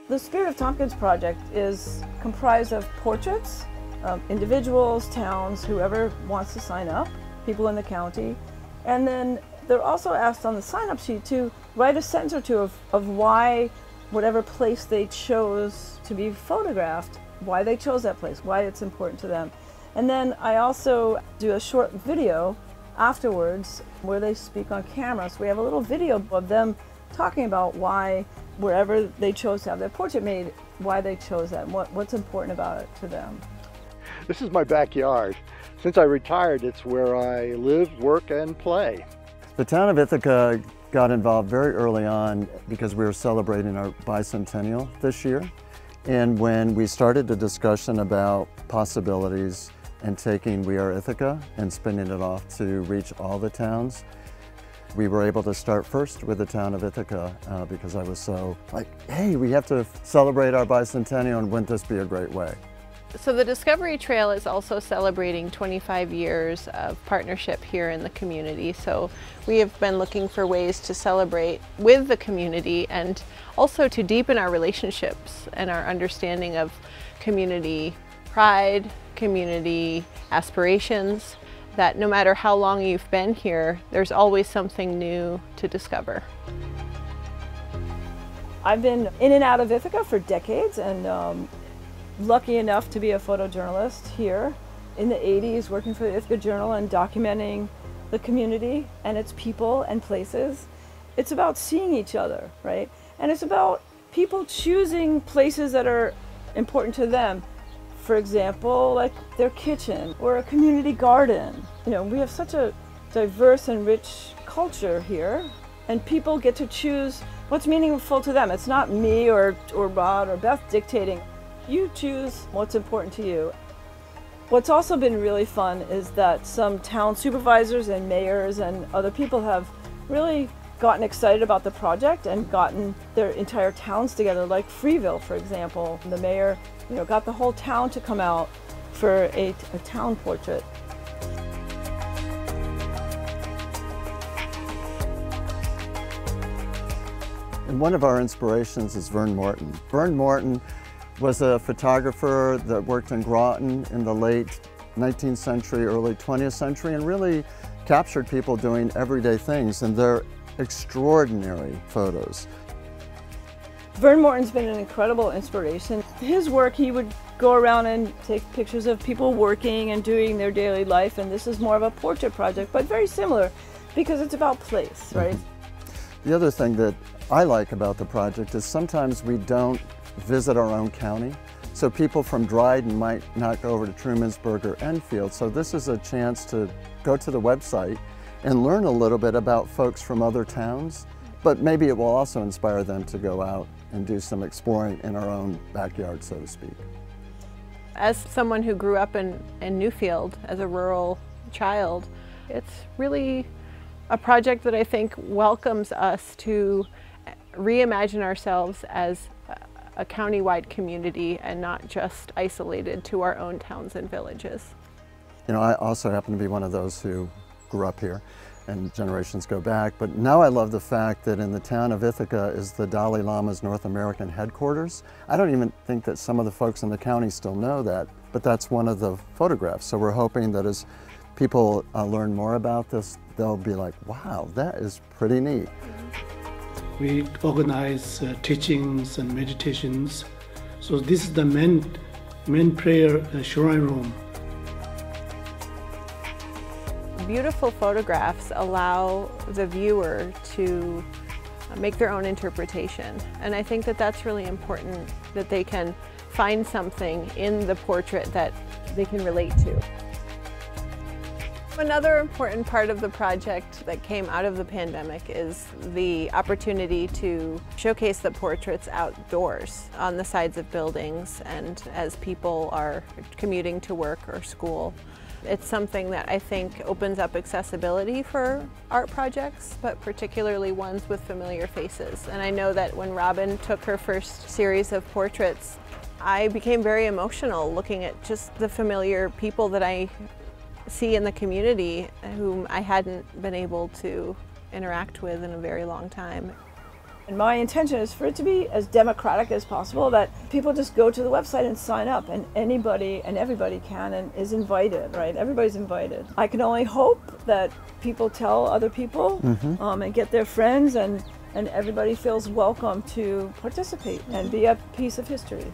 The Spirit of Tompkins project is comprised of portraits, individuals, towns, whoever wants to sign up, people in the county. And then they're also asked on the sign-up sheet to write a sentence or two of why whatever place they chose to be photographed, why they chose that place, why it's important to them. And then I also do a short video afterwards where they speak on camera. So we have a little video of them talking about why wherever they chose to have their portrait made, why they chose that and what's important about it to them. This is my backyard. Since I retired, it's where I live, work, and play. The town of Ithaca got involved very early on because we were celebrating our bicentennial this year. And when we started the discussion about possibilities and taking We Are Ithaca and spinning it off to reach all the towns, we were able to start first with the town of Ithaca because I was so like, hey, we have to celebrate our bicentennial, and wouldn't this be a great way? So the Discovery Trail is also celebrating 25 years of partnership here in the community. So we have been looking for ways to celebrate with the community and also to deepen our relationships and our understanding of community pride, community aspirations, that no matter how long you've been here, there's always something new to discover. I've been in and out of Ithaca for decades, and lucky enough to be a photojournalist here in the 80s, working for the Ithaca Journal and documenting the community and its people and places. It's about seeing each other, right? And it's about people choosing places that are important to them. For example, like their kitchen or a community garden. You know, we have such a diverse and rich culture here, and people get to choose what's meaningful to them. It's not me or Rod or Beth dictating. You choose what's important to you. What's also been really fun is that some town supervisors and mayors and other people have really gotten excited about the project and gotten their entire towns together, like Freeville, for example. The mayor, got the whole town to come out for a town portrait. And one of our inspirations is Vern Morton. Vern Morton was a photographer that worked in Groton in the late 19th century, early 20th century, and really captured people doing everyday things, and they're extraordinary photos. Vern Morton's been an incredible inspiration. His work, he would go around and take pictures of people working and doing their daily life, and this is more of a portrait project, but very similar because it's about place, right? The other thing that I like about the project is sometimes we don't visit our own county. So people from Dryden might not go over to Trumansburg or Enfield. So this is a chance to go to the website and learn a little bit about folks from other towns, but maybe it will also inspire them to go out and do some exploring in our own backyard, so to speak. As someone who grew up in Newfield as a rural child, it's really a project that I think welcomes us to reimagine ourselves as a county-wide community and not just isolated to our own towns and villages. I also happen to be one of those who grew up here, and generations go back, but now I love the fact that in the town of Ithaca is the Dalai Lama's North American headquarters. I don't even think that some of the folks in the county still know that, but that's one of the photographs. So we're hoping that as people learn more about this, they'll be like, wow, that is pretty neat. We organize teachings and meditations. So this is the main prayer shrine room. Beautiful photographs allow the viewer to make their own interpretation. And I think that that's really important, that they can find something in the portrait that they can relate to. Another important part of the project that came out of the pandemic is the opportunity to showcase the portraits outdoors on the sides of buildings and as people are commuting to work or school. It's something that I think opens up accessibility for art projects, but particularly ones with familiar faces. And I know that when Robin took her first series of portraits, I became very emotional looking at just the familiar people that I see in the community whom I hadn't been able to interact with in a very long time. And my intention is for it to be as democratic as possible, that people just go to the website and sign up, and anybody and everybody can and is invited, right? Everybody's invited. I can only hope that people tell other people and get their friends, and everybody feels welcome to participate and be a piece of history.